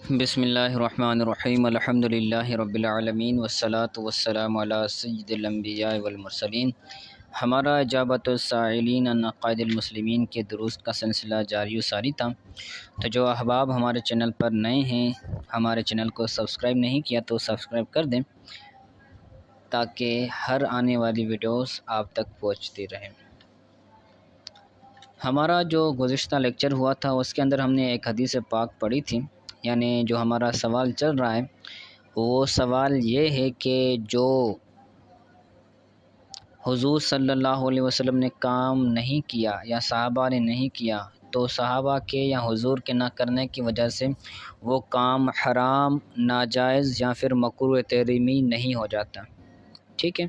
بسم اللہ الرحمن الرحیم الحمد للہ رب العالمین والصلاة والسلام علی سید الانبیاء والمرسلین۔ ہمارا اجابت السائلین عن عقائد المسلمین کے دروس کا سلسلہ جاری و ساری تھا۔ تو جو احباب ہمارے چینل پر نئے ہیں، ہمارے چینل کو سبسکرائب نہیں کیا تو سبسکرائب کر دیں تاکہ ہر آنے والی ویڈیوز آپ تک پہنچتی رہیں۔ ہمارا جو گزشتہ لیکچر ہوا تھا اس کے اندر ہم نے ایک حدیث پاک پڑھی تھی، یعنی جو ہمارا سوال چل رہا ہے وہ سوال یہ ہے کہ جو حضور صلی اللہ علیہ وسلم نے کام نہیں کیا یا صحابہ نے نہیں کیا تو صحابہ کے یا حضور کے نہ کرنے کی وجہ سے وہ کام حرام، ناجائز یا پھر مکروہ تحریمی نہیں ہو جاتا۔ ٹھیک ہے،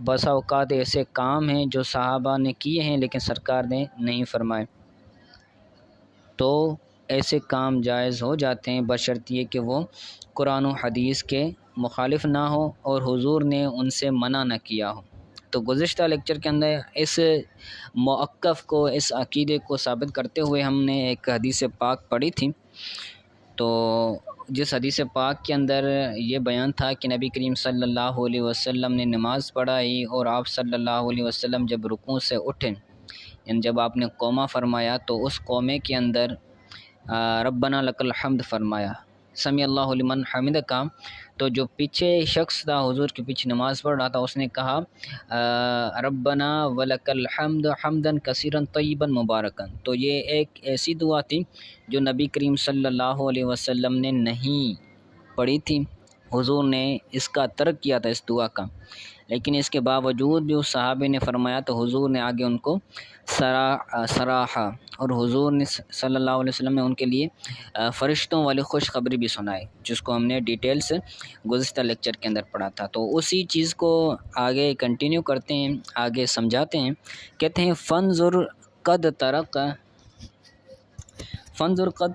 بسا اوقات ایسے کام ہیں جو صحابہ نے کیے ہیں لیکن سرکار نے نہیں فرمائے، تو ایسے کام جائز ہو جاتے ہیں بشرط یہ کہ وہ قرآن و حدیث کے مخالف نہ ہو اور حضور نے ان سے منع نہ کیا ہو۔ تو گزشتہ لیکچر کے اندر اس موقف کو، اس عقیدے کو ثابت کرتے ہوئے ہم نے ایک حدیث پاک پڑھی تھی، تو جس حدیث پاک کے اندر یہ بیان تھا کہ نبی کریم صلی اللہ علیہ وسلم نے نماز پڑھائی اور آپ صلی اللہ علیہ وسلم جب رکوع سے اٹھے، یعنی جب آپ نے قومہ فرمایا تو اس قومے کے اندر ربنا لک الحمد فرمایا، سمیع اللہ لمن حمدہ کا، تو جو پیچھے شخص تھا حضور کے پیچھے نماز پڑھ رہا تھا اس نے کہا ربنا ولک الحمد حمدا کثیرا طیبا مبارکا، تو یہ ایک ایسی دعا تھی جو نبی کریم صلی اللہ علیہ وسلم نے نہیں پڑھی تھی، حضور نے اس کا ترک کیا تھا اس دعا کا، لیکن اس کے باوجود بھی اس صحابی نے فرمایا تو حضور نے آگے ان کو سراحا، اور حضور نے صلی اللہ علیہ وسلم نے ان کے لیے فرشتوں والی خوشخبری بھی سنائی، جس کو ہم نے ڈیٹیل سے گزشتہ لیکچر کے اندر پڑھا تھا۔ تو اسی چیز کو آگے کنٹینیو کرتے ہیں، آگے سمجھاتے ہیں۔ کہتے ہیں فانظر قد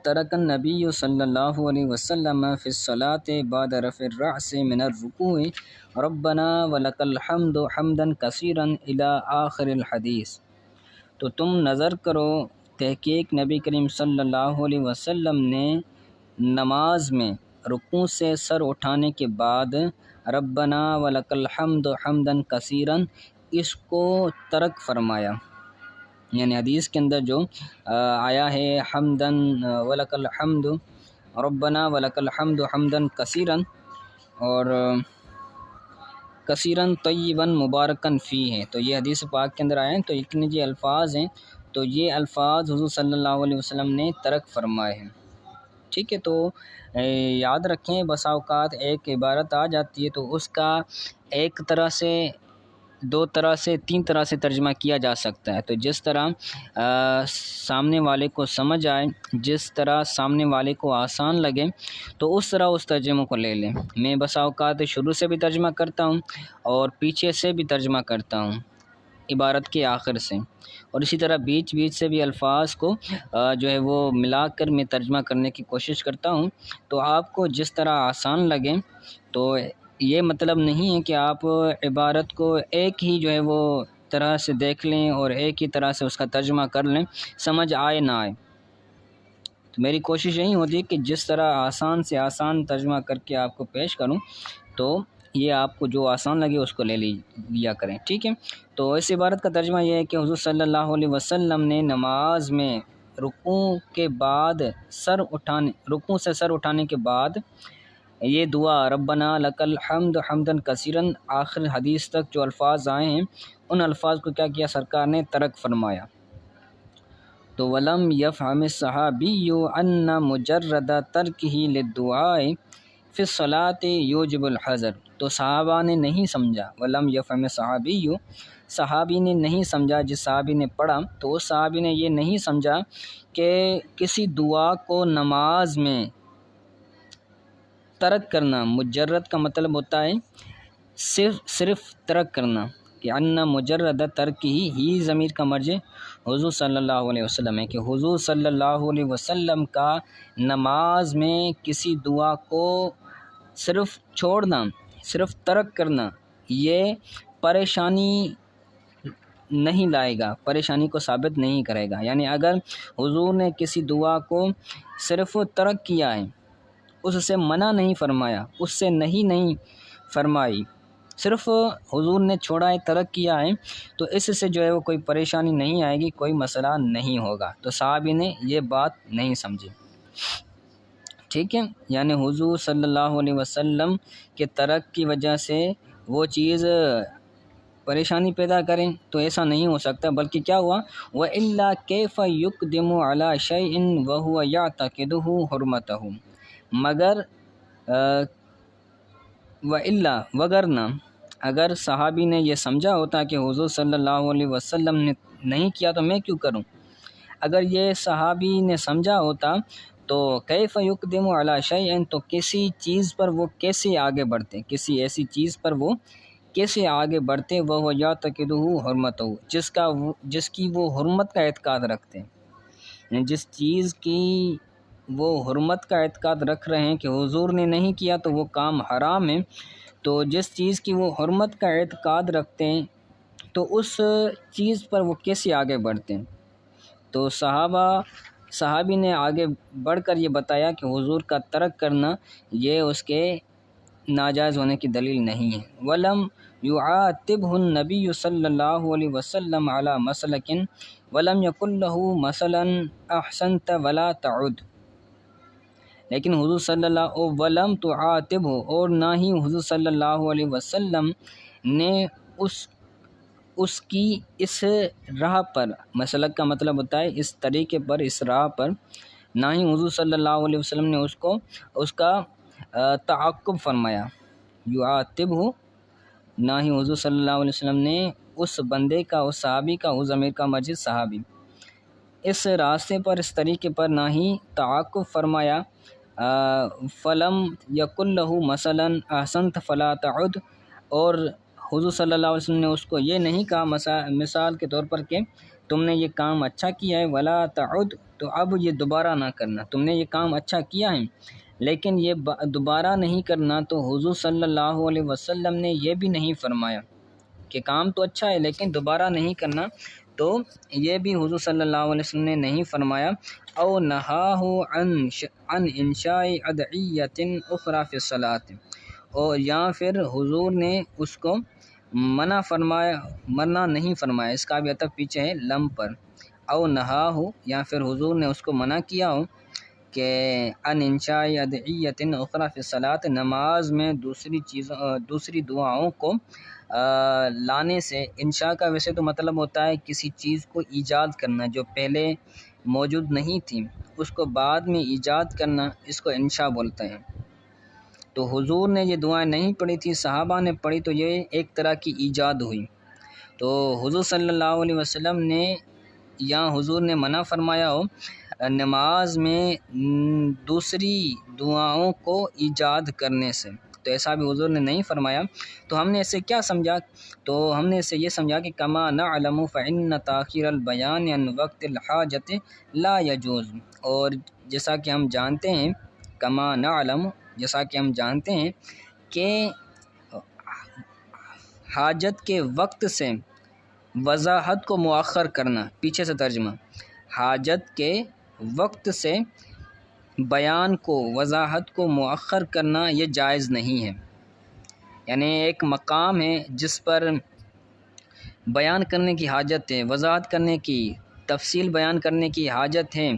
ترک النبی صلی اللہ علیہ وسلم فی الصلاة بعد رفع الرأس من الرکوع ربنا ولک الحمد حمدا کثیرا الی آخر الحدیث۔ تو تم نظر کرو، تحقیق نبی کریم صلی اللہ علیہ وسلم نے نماز میں رکوع سے سر اٹھانے کے بعد ربنا ولک الحمد حمدا کثیرا اس کو ترک فرمایا، یعنی حدیث کے اندر جو آیا ہے حمدا ولک الحمد ربنا ولک الحمد حمدا کثیرا اور کثیرن طیبا مبارکن فی ہے، تو یہ حدیث پاک کے اندر آئے ہیں، تو اتنے جو الفاظ ہیں تو یہ الفاظ حضور صلی اللہ علیہ وسلم نے ترک فرمائے ہیں۔ ٹھیک ہے، تو یاد رکھیں بسا اوقات ایک عبارت آ جاتی ہے تو اس کا ایک طرح سے، دو طرح سے، تین طرح سے ترجمہ کیا جا سکتا ہے، تو جس طرح سامنے والے کو سمجھ آئے، جس طرح سامنے والے کو آسان لگے تو اس طرح اس ترجمے کو لے لیں۔ میں بسا اوقات شروع سے بھی ترجمہ کرتا ہوں اور پیچھے سے بھی ترجمہ کرتا ہوں عبارت کے آخر سے، اور اسی طرح بیچ بیچ سے بھی الفاظ کو جو ہے وہ ملا کر میں ترجمہ کرنے کی کوشش کرتا ہوں، تو آپ کو جس طرح آسان لگے، تو یہ مطلب نہیں ہے کہ آپ عبارت کو ایک ہی جو ہے وہ طرح سے دیکھ لیں اور ایک ہی طرح سے اس کا ترجمہ کر لیں، سمجھ آئے نہ آئے۔ تو میری کوشش یہی ہوتی ہے کہ جس طرح آسان سے آسان ترجمہ کر کے آپ کو پیش کروں، تو یہ آپ کو جو آسان لگے اس کو لے لیا کریں۔ ٹھیک ہے، تو اس عبارت کا ترجمہ یہ ہے کہ حضور صلی اللہ علیہ وسلم نے نماز میں رکوع کے بعد رکوع سے سر اٹھانے کے بعد یہ دعا ربنا لک الحمد حمدا کثیرا آخر حدیث تک جو الفاظ آئے ہیں ان الفاظ کو کیا کیا سرکار نے ترک فرمایا۔ تو ولم یفہم الصحابی ان مجرد ترکہ للدعاء فی الصلاۃ یوجب الحذر، تو صحابہ نے نہیں سمجھا، ولم یفہم الصحابی، صحابی نے نہیں سمجھا، جس صحابی نے پڑھا تو اس صحابی نے یہ نہیں سمجھا کہ کسی دعا کو نماز میں ترک کرنا، مجرد کا مطلب ہوتا ہے صرف ترک کرنا، کہ ان مجرد ترک ہی ضمیر کا مرجع حضور صلی اللہ علیہ وسلم ہے، کہ حضور صلی اللہ علیہ وسلم کا نماز میں کسی دعا کو صرف چھوڑنا، صرف ترک کرنا، یہ پریشانی نہیں لائے گا، پریشانی کو ثابت نہیں کرے گا۔ یعنی اگر حضور نے کسی دعا کو صرف ترک کیا ہے اس سے منع نہیں فرمایا، اس سے نہیں فرمائی، صرف حضور نے چھوڑا ہے، ترک کیا ہے، تو اس سے جو ہے وہ کوئی پریشانی نہیں آئے گی، کوئی مسئلہ نہیں ہوگا۔ تو صحابی نے یہ بات نہیں سمجھی، ٹھیک ہے، یعنی حضور صلی اللہ علیہ وسلم کے ترک کی وجہ سے وہ چیز پریشانی پیدا کریں تو ایسا نہیں ہو سکتا، بلکہ کیا ہوا، وَإِلَّا كَيْفَ يُقْدِمُ عَلَى شَيْءٍ وَهُوَ يَعْتَقِدُهُ حُرْمَتَهُ، مگر وَإِلَّا وگرنہ اگر صحابی نے یہ سمجھا ہوتا کہ حضور صلی اللہ علیہ وسلم نے نہیں کیا تو میں کیوں کروں، اگر یہ صحابی نے سمجھا ہوتا تو کیف یقدم علی شیء، تو کسی چیز پر وہ کیسے آگے بڑھتے، کسی ایسی چیز پر وہ کیسے آگے بڑھتے، وہ یعتقدہ حرمتہ، جس کی وہ حرمت کا اعتقاد رکھتے ہیں، یعنی جس چیز کی وہ حرمت کا اعتقاد رکھ رہے ہیں کہ حضور نے نہیں کیا تو وہ کام حرام ہے، تو جس چیز کی وہ حرمت کا اعتقاد رکھتے ہیں تو اس چیز پر وہ کیسے آگے بڑھتے ہیں۔ تو صحابی نے آگے بڑھ کر یہ بتایا کہ حضور کا ترک کرنا یہ اس کے ناجائز ہونے کی دلیل نہیں ہے۔ وَلَمْ يُعَاتِبْهُ النَّبِيُّ صلی اللہ علیہ وسلم علی مسلکن وَلَمْ يَقُلْ لَهُ مَثَلًا أَحْسَنْتَ وَلَا تَعُدْ، لیکن حضور صلی اللہ وَلَمْ تُعَاتِبْهُ، اور نہ ہی حضور صلی اللہ علیہ وسلم نے اس کی اس راہ پر، مسلک کا مطلب ہوتا ہے اس طریقے پر، اس راہ پر، نہ ہی حضور صلی اللہ علیہ وسلم نے اس کا تعاقب فرمایا، یعاتبہ، نہ ہی حضور صلی اللہ علیہ وسلم نے اس بندے کا، اس صحابی کا، اس ضمیر کا مجید صحابی، اس راستے پر، اس طریقے پر نہ ہی تعاقب فرمایا، فلم یقل لہ مثلا احسنت فلا تعد، اور حضور صلی اللہ علیہ وسلم نے اس کو یہ نہیں کہا مثال کے طور پر کہ تم نے یہ کام اچھا کیا ہے، ولا تعد، تو اب یہ دوبارہ نہ کرنا، تم نے یہ کام اچھا کیا ہے لیکن یہ دوبارہ نہیں کرنا، تو حضور صلی اللہ علیہ وسلم نے یہ بھی نہیں فرمایا کہ کام تو اچھا ہے لیکن دوبارہ نہیں کرنا، تو یہ بھی حضور صلی اللہ علیہ وسلم نے نہیں فرمایا۔ او نہاہ عن انشاء ادعیۃ اخری فی الصلاۃ، اور یا پھر حضور نے اس کو منع نہیں فرمایا، اس کا بھی عطف پیچھے ہے لم پر، او نہاہ، یا پھر حضور نے اس کو منع کیا ہو کہ ان انشاء ادعیۃ اخری فی الصلاۃ، نماز میں دوسری دعاؤں کو لانے سے۔ انشاء کا ویسے تو مطلب ہوتا ہے کسی چیز کو ایجاد کرنا، جو پہلے موجود نہیں تھی اس کو بعد میں ایجاد کرنا، اس کو انشاء بولتے ہیں۔ تو حضور نے یہ دعائیں نہیں پڑھی تھی، صحابہ نے پڑھی، تو یہ ایک طرح کی ایجاد ہوئی۔ تو حضور صلی اللہ علیہ وسلم نے یا حضور نے منع فرمایا ہو نماز میں دوسری دعاؤں کو ایجاد کرنے سے، تو ایسا بھی حضور نے نہیں فرمایا۔ تو ہم نے اس سے کیا سمجھا؟ تو ہم نے اس سے یہ سمجھا کہ کما نعلم فإن تاخیر البیان عن وقت الحاجت لا یجوز، اور جیسا کہ ہم جانتے ہیں، کما نعلم، جیسا کہ ہم جانتے ہیں کہ حاجت کے وقت سے وضاحت کو مؤخر کرنا، پیچھے سے ترجمہ، حاجت کے وقت سے بیان کو، وضاحت کو مؤخر کرنا یہ جائز نہیں ہے، یعنی ایک مقام ہے جس پر بیان کرنے کی حاجت ہے، وضاحت کرنے کی، تفصیل بیان کرنے کی حاجت ہے،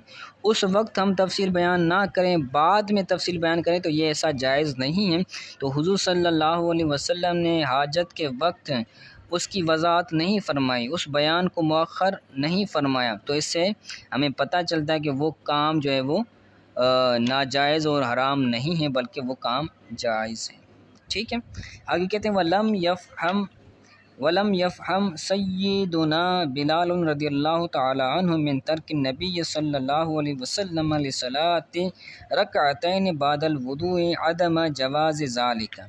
اس وقت ہم تفصیل بیان نہ کریں، بعد میں تفصیل بیان کریں، تو یہ ایسا جائز نہیں ہے۔ تو حضور صلی اللہ علیہ وسلم نے حاجت کے وقت اس کی وضاحت نہیں فرمائی، اس بیان کو مؤخر نہیں فرمایا، تو اس سے ہمیں پتہ چلتا ہے کہ وہ کام جو ہے وہ ناجائز اور حرام نہیں ہے، بلکہ وہ کام جائز ہے، ٹھیک ہے۔ آگے کہتے ہیں وَلَمْ يَفْهَمْ سَيِّدُنَا بلال رضی اللہ تعالی عنہ من ترک النبی صلی اللہ علیہ وسلم لصلاۃ رکعتین بعد الوضوء عدم جواز ذالک۔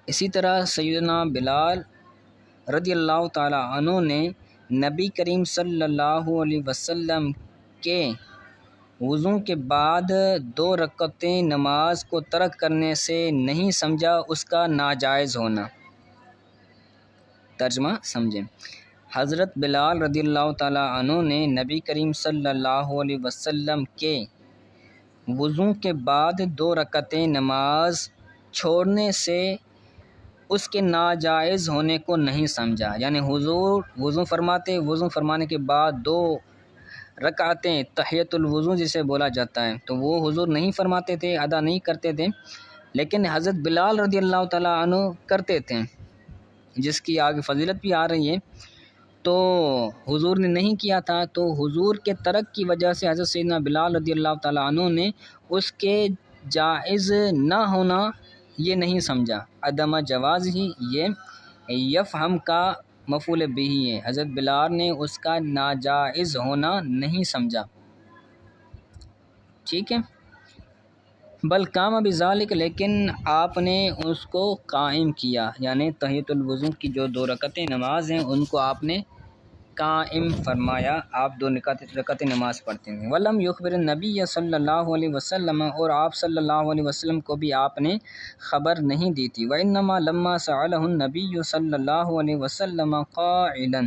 اسی طرح سیدنا بلال رضی اللہ تعالی عنہ نے نبی کریم صلی اللہ علیہ وسلم کے وضو کے بعد 2 رکعتیں نماز کو ترک کرنے سے نہیں سمجھا اس کا ناجائز ہونا۔ ترجمہ سمجھیں، حضرت بلال رضی اللہ تعالیٰ عنہ نے نبی کریم صلی اللہ علیہ وسلم کے وضو کے بعد 2 رکعتیں نماز چھوڑنے سے اس کے ناجائز ہونے کو نہیں سمجھا، یعنی حضور وضو فرمانے کے بعد 2 رکعتیں تحیۃ الوضو جسے بولا جاتا ہے تو وہ حضور نہیں فرماتے تھے، ادا نہیں کرتے تھے، لیکن حضرت بلال رضی اللہ تعالیٰ عنہ کرتے تھے، جس کی آگے فضیلت بھی آ رہی ہے۔ تو حضور نے نہیں کیا تھا، تو حضور کے ترک کی وجہ سے حضرت سیدنا بلال رضی اللہ تعالیٰ عنہ نے اس کے جائز نہ ہونا یہ نہیں سمجھا، عدم جواز ہی یہ یفہم کا مفعول بہ ہے، حضرت بلال نے اس کا ناجائز ہونا نہیں سمجھا، ٹھیک ہے۔ بل قام بذالک، لیکن آپ نے اس کو قائم کیا، یعنی تحیۃ الوضو کی جو 2 رکعتیں نماز ہیں ان کو آپ نے قائم فرمایا، آپ 2 رکعتیں نماز پڑھتے ہیں۔ ولم یخبر النبی صلی اللہ علیہ وسلم، اور آپ صلی اللہ علیہ وسلم کو بھی آپ نے خبر نہیں دی تھی۔ وانما لما سألہ النبی صلی اللہ علیہ وسلم قائلا،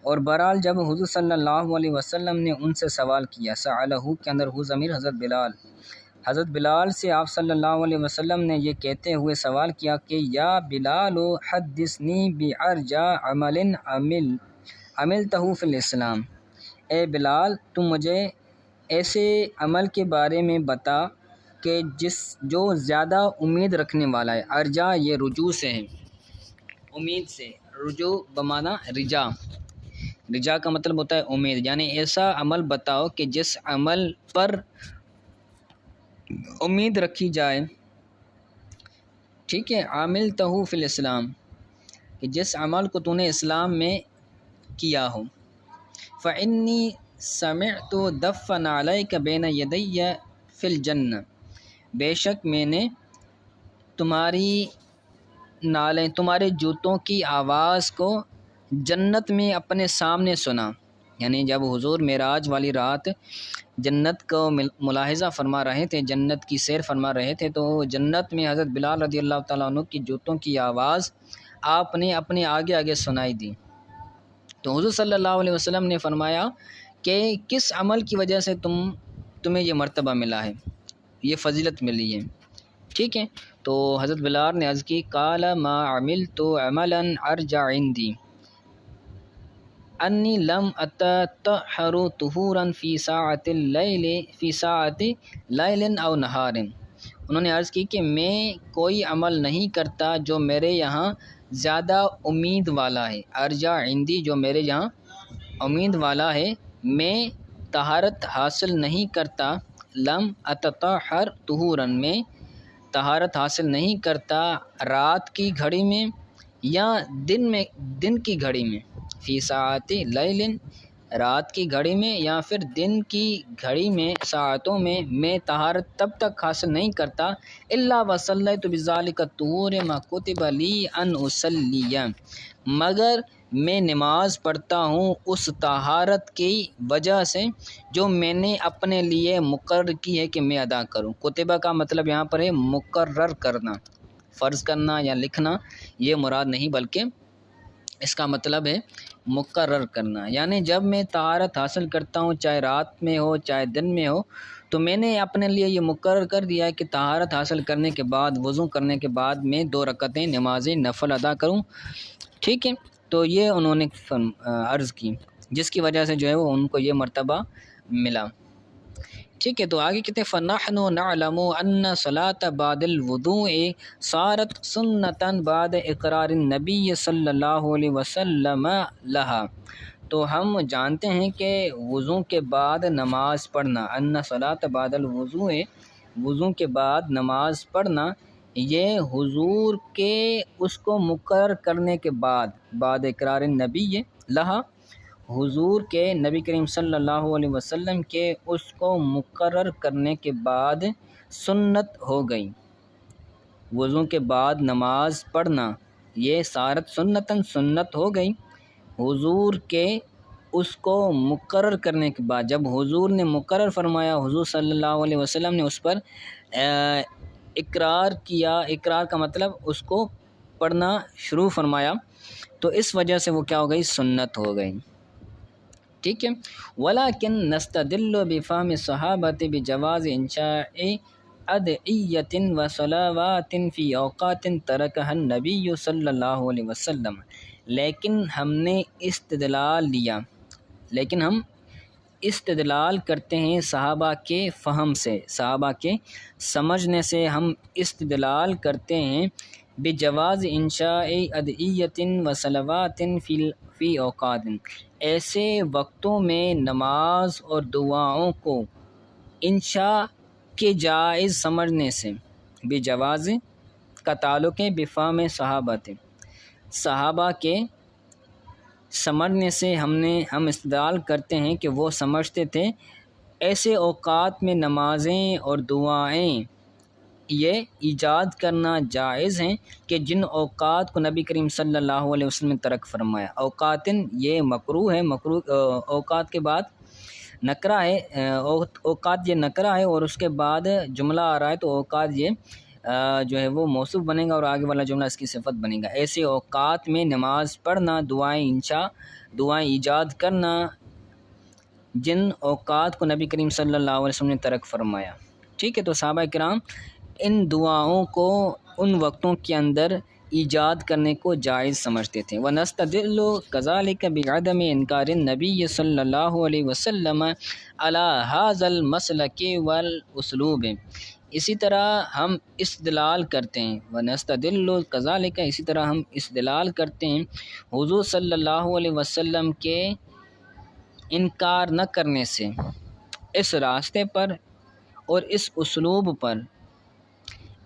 اور بہرحال جب حضور صلی اللہ علیہ وسلم نے ان سے سوال کیا، سألہ کے اندر ہو ضمیر حضرت بلال سے آپ صلی اللہ علیہ وسلم نے یہ کہتے ہوئے سوال کیا کہ یا بلال حدثنی بأرجى عمل عملتہ فی الاسلام، اے بلال تم مجھے ایسے عمل کے بارے میں بتا کہ جو زیادہ امید رکھنے والا ہے۔ ارجا یہ رجوع سے ہے، امید سے، رجوع بمعنی رجا کا مطلب ہوتا ہے امید، یعنی ایسا عمل بتاؤ کہ جس عمل پر امید رکھی جائے، ٹھیک ہے۔ عاملتہ فی الاسلام، کہ جس عمل کو تو نے اسلام میں کیا ہو۔ فإنی سمعت دفن علیک بین یدی فی الجنہ، بے شک میں نے تمہاری نالیں، تمہارے جوتوں کی آواز کو جنت میں اپنے سامنے سنا، یعنی جب حضور معراج والی رات جنت کو ملاحظہ فرما رہے تھے، جنت کی سیر فرما رہے تھے، تو جنت میں حضرت بلال رضی اللہ تعالیٰ عنہ کی جوتوں کی آواز آپ نے اپنے آگے سنائی دی۔ تو حضور صلی اللہ علیہ وسلم نے فرمایا کہ کس عمل کی وجہ سے تمہیں یہ مرتبہ ملا ہے، یہ فضیلت ملی ہے، ٹھیک ہے۔ تو حضرت بلال نے عرض کی قال ما عملت عملا ارجع عندی انی لم اتطہر طہورا فی ساعت لیل او نہار، انہوں نے عرض کی کہ میں کوئی عمل نہیں کرتا جو میرے یہاں زیادہ امید والا ہے، ارجع عندی جو میرے یہاں امید والا ہے، میں طہارت حاصل نہیں کرتا، لم اتطہر طہورا، میں طہارت حاصل نہیں کرتا رات کی گھڑی میں یا دن کی گھڑی میں، فی ساعت لیل رات کی گھڑی میں یا پھر دن کی گھڑی میں، ساعتوں میں طہارت تب تک حاصل نہیں کرتا الا وصلیت بذلک الطہور ما کتب لی ان اصلی، مگر میں نماز پڑھتا ہوں اس طہارت کی وجہ سے جو میں نے اپنے لیے مقرر کی ہے کہ میں ادا کروں۔ کتبہ کا مطلب یہاں پر ہے مقرر کرنا، فرض کرنا یا لکھنا یہ مراد نہیں، بلکہ اس کا مطلب ہے مقرر کرنا، یعنی جب میں طہارت حاصل کرتا ہوں چاہے رات میں ہو چاہے دن میں ہو، تو میں نے اپنے لیے یہ مقرر کر دیا ہے کہ طہارت حاصل کرنے کے بعد، وضو کرنے کے بعد میں 2 رکعتیں نماز نفل ادا کروں، ٹھیک ہے۔ تو یہ انہوں نے عرض کی، جس کی وجہ سے جو ہے وہ ان کو یہ مرتبہ ملا، ٹھیک ہے۔ تو آگے کہتے ہیں فَنَحْنُ نَعْلَمُ أَنَّ صَلَاةَ بَعْدَ الْوُضُوءِ صَارَتْ سُنَّةً بَعْدَ اقرار النبی صلی اللہ علیہ وسلم لها، تو ہم جانتے ہیں کہ وضو کے بعد نماز پڑھنا، أَنَّ صَلَاةَ بَعْدَ الْوُضُوءِ، وضو کے بعد نماز پڑھنا، یہ حضور کے اس کو مقرر کرنے کے بعد اقرار النبی لہا، حضور کے نبی کریم صلی اللہ علیہ وسلم کے اس کو مقرر کرنے کے بعد سنت ہو گئی، وضو کے بعد نماز پڑھنا یہ صارت سنتاً سنت ہو گئی، حضور کے اس کو مقرر کرنے کے بعد، جب حضور نے مقرر فرمایا، حضور صلی اللہ علیہ وسلم نے اس پر اقرار کیا، اقرار کا مطلب اس کو پڑھنا شروع فرمایا تو اس وجہ سے وہ کیا ہو گئی؟ سنت ہو گئی، ٹھیک ہے۔ ولیکن نستدل بفہم الصحابۃ بجواز انشاء ادعیۃ و صلوات فی اوقات ترکہ النبی صلی اللہ علیہ وسلم، لیکن ہم استدلال کرتے ہیں صحابہ کے فہم سے، صحابہ کے سمجھنے سے ہم استدلال کرتے ہیں بجواز انشاء ادعیۃ و صلوات فی اوقات، ایسے وقتوں میں نماز اور دعاؤں کو انشاء کے جائز سمجھنے سے، بجواز کا تعلق ہے بفہم صحابت، صحابہ کے سمجھنے سے ہم استدلال کرتے ہیں کہ وہ سمجھتے تھے ایسے اوقات میں نمازیں اور دعائیں یہ ایجاد کرنا جائز ہیں کہ جن اوقات کو نبی کریم صلی اللہ علیہ وسلم نے ترک فرمایا۔ اوقاتن یہ مکروہ ہے، مکروہ اوقات کے بعد نکرہ ہے، اوقات یہ نکرہ ہے اور اس کے بعد جملہ آ رہا ہے تو اوقات یہ جو ہے وہ موصوف بنے گا اور آگے والا جملہ اس کی صفت بنے گا۔ ایسے اوقات میں نماز پڑھنا، دعائیں انشاء، دعائیں ایجاد کرنا جن اوقات کو نبی کریم صلی اللہ علیہ وسلم نے ترک فرمایا، ٹھیک ہے۔ تو صحابہ کرام ان دعاؤں کو ان وقتوں کے اندر ایجاد کرنے کو جائز سمجھتے تھے۔ وَنَسْتَدِلُّ كَذَلِكَ بِعَدَمِ إِنْكَارِ النَّبِيِّ صلی اللہ علیہ وسلم علی هذا المسلک والاسلوب، اسی طرح ہم استدلال کرتے ہیں، وَنَسْتَدِلُّ كَذَلِكَ اسی طرح ہم استدلال کرتے ہیں حضور صلی اللہ علیہ وسلم کے انکار نہ کرنے سے، اس راستے پر اور اس اسلوب پر،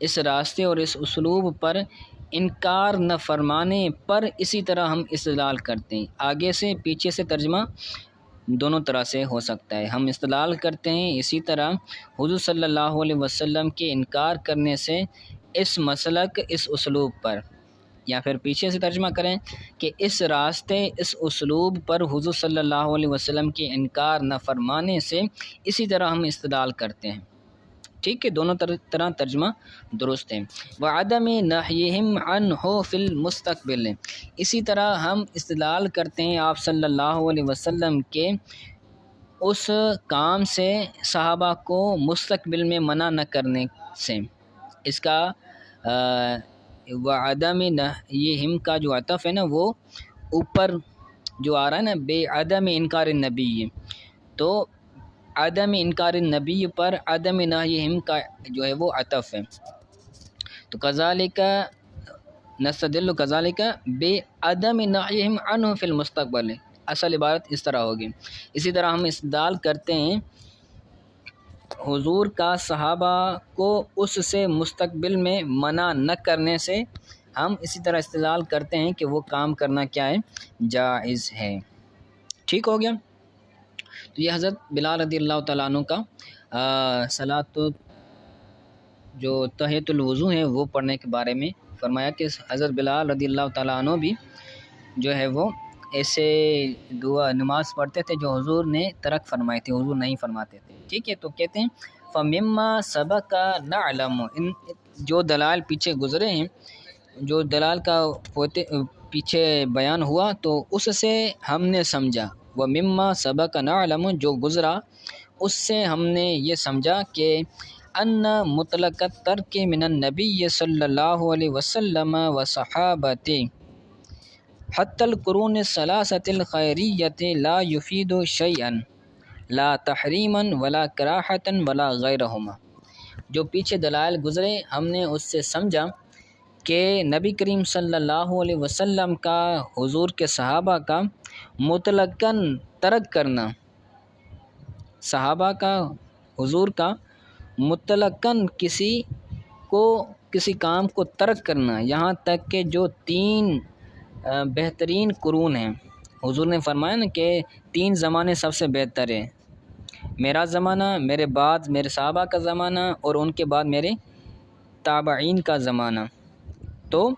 اس راستے اور اس اسلوب پر انکار نہ فرمانے پر اسی طرح ہم استدلال کرتے ہیں۔ آگے سے پیچھے سے ترجمہ دونوں طرح سے ہو سکتا ہے۔ ہم استدلال کرتے ہیں اسی طرح حضور صلی اللہ علیہ وسلم کے انکار کرنے سے اس مسلک، اس اسلوب پر، یا پھر پیچھے سے ترجمہ کریں کہ اس راستے، اس اسلوب پر حضور صلی اللہ علیہ وسلم کے انکار نہ فرمانے سے اسی طرح ہم استدلال کرتے ہیں، ٹھیک ہے۔ دونوں طرح ترجمہ درست ہے۔ وعدم نہیہم عنہ فی المستقبل، اسی طرح ہم استدلال کرتے ہیں آپ صلی اللہ علیہ وسلم کے اس کام سے صحابہ کو مستقبل میں منع نہ کرنے سے، اس کا وعدم نہیہم کا جو عطف ہے نا وہ اوپر جو آ رہا ہے نا بے عدم انکار النبی، تو عدم انکار النبی پر عدم نہیہم کا جو ہے وہ عطف ہے، تو کذالک نستدل کذالک بے عدم نہیہم عنہ فی المستقبل، اصل عبارت اس طرح ہوگی۔ اسی طرح ہم استدلال کرتے ہیں حضور کا صحابہ کو اس سے مستقبل میں منع نہ کرنے سے، ہم اسی طرح استدلال کرتے ہیں کہ وہ کام کرنا کیا ہے؟ جائز ہے، ٹھیک ہو گیا۔ تو یہ حضرت بلال رضی اللہ تعالیٰ عنہ کا صلاۃ جو تحیۃ الوضو ہے وہ پڑھنے کے بارے میں فرمایا کہ حضرت بلال رضی اللہ تعالیٰ عنہ بھی جو ہے وہ ایسے دعا نماز پڑھتے تھے جو حضور نے ترک فرمائے تھے، حضور نہیں فرماتے تھے، ٹھیک ہے۔ تو کہتے ہیں فَمِمَّا سَبَقَ نَعْلَمُ، ان جو دلائل پیچھے گزرے ہیں، جو دلائل کا پیچھے بیان ہوا تو اس سے ہم نے سمجھا، وَمِمَّا سَبَقَ نَعْلَمُ جو گزرا اس سے ہم نے یہ سمجھا کہ ان مطلق الترک من النبی صلی اللہ علیہ وسلم وصحابتہ حتی القرون الثلاثۃ الخیریۃ لا یفید شیئا لا تحریما ولا کراہۃ ولا غیرہما، جو پیچھے دلائل گزرے ہم نے اس سے سمجھا کہ نبی کریم صلی اللہ علیہ وسلم کا حضور کے صحابہ کا مطلقاً ترک کرنا، صحابہ کا حضور کا مطلقاً کسی کام کو ترک کرنا، یہاں تک کہ جو 3 بہترین قرون ہیں، حضور نے فرمایا نا کہ 3 زمانے سب سے بہتر ہیں، میرا زمانہ، میرے بعد میرے صحابہ کا زمانہ اور ان کے بعد میرے تابعین کا زمانہ، تو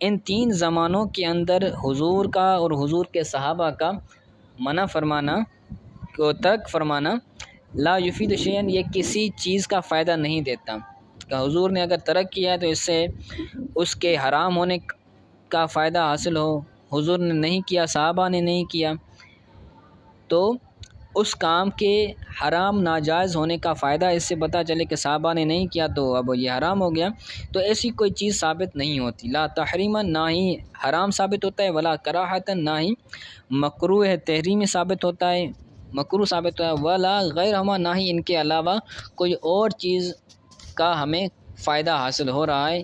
ان 3 زمانوں کے اندر حضور کا اور حضور کے صحابہ کا منع فرمانا کو ترک فرمانا لا یفید شیئا، یہ کسی چیز کا فائدہ نہیں دیتا، کہ حضور نے اگر ترک کیا ہے تو اس سے اس کے حرام ہونے کا فائدہ حاصل ہو، حضور نے نہیں کیا، صحابہ نے نہیں کیا، تو اس کام کے حرام ناجائز ہونے کا فائدہ اس سے پتہ چلے کہ صحابہ نے نہیں کیا تو اب یہ حرام ہو گیا، تو ایسی کوئی چیز ثابت نہیں ہوتی۔ لا تحریما، نہ ہی حرام ثابت ہوتا ہے، ولا کراہتا، نہ ہی مکروہ ہے تحریمی ثابت ہوتا ہے، مکروہ ثابت ہوتا ہے، ولا غیرہما، نہ ہی ان کے علاوہ کوئی اور چیز کا ہمیں فائدہ حاصل ہو رہا ہے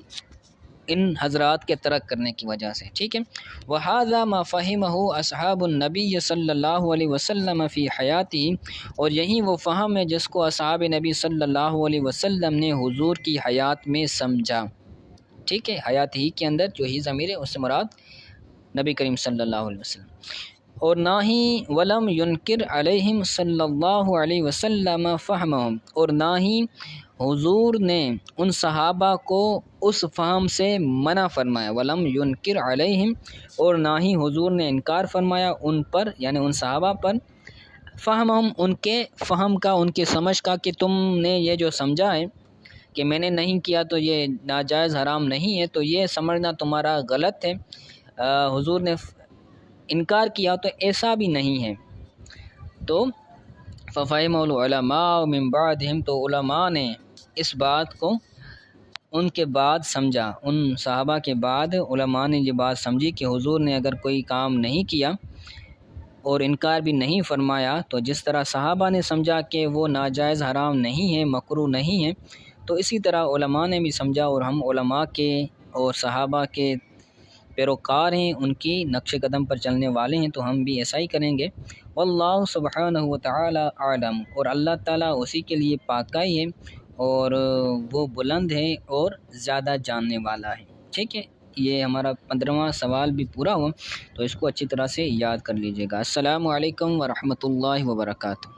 ان حضرات کے ترک کرنے کی وجہ سے، ٹھیک ہے۔ وَهَذَا مَا فَهِمَهُ أَصْحَابُ النَّبِيِّ صلی اللہ علیہ وسلم فی حیاتی، اور یہی وہ فہم ہے جس کو اصحاب نبی صلی اللہ علیہ وسلم نے حضور کی حیات میں سمجھا، ٹھیک ہے۔ حیات ہی کے اندر جو ہی ضمیر ہے اس سے مراد نبی کریم صلی اللہ علیہ وسلم، اور نہ ہی ولم ينکر علیہم صلی اللہ علیہ وسلم فہمہم، اور نہ ہی حضور نے ان صحابہ کو اس فہم سے منع فرمایا، ولم ينکر علیہم، اور نہ ہی حضور نے انکار فرمایا ان پر، یعنی ان صحابہ پر، فہمہم، ان کے فہم کا، ان کی سمجھ کا، کہ تم نے یہ جو سمجھا ہے کہ میں نے نہیں کیا تو یہ ناجائز حرام نہیں ہے، تو یہ سمجھنا تمہارا غلط ہے، حضور نے انکار کیا تو ایسا بھی نہیں ہے۔ تو فَفَهِمَهُ الْعُلَمَاءُ مِن بَعْدِهِمْ، تو علماء نے اس بات کو ان کے بعد سمجھا، ان صحابہ کے بعد علماء نے یہ بات سمجھی کہ حضور نے اگر کوئی کام نہیں کیا اور انکار بھی نہیں فرمایا، تو جس طرح صحابہ نے سمجھا کہ وہ ناجائز حرام نہیں ہے، مکروہ نہیں ہے، تو اسی طرح علماء نے بھی سمجھا، اور ہم علماء کے اور صحابہ کے پیروکار ہیں، ان کی نقش قدم پر چلنے والے ہیں، تو ہم بھی ایسا ہی کریں گے۔ واللہ سبحانہ وتعالی اعلم، اور اللہ تعالیٰ اسی کے لیے پاکائی ہے، اور وہ بلند ہے اور زیادہ جاننے والا ہے، ٹھیک ہے۔ یہ ہمارا 15واں سوال بھی پورا ہوا، تو اس کو اچھی طرح سے یاد کر لیجیے گا۔ السلام علیکم ورحمۃ اللہ وبرکاتہ۔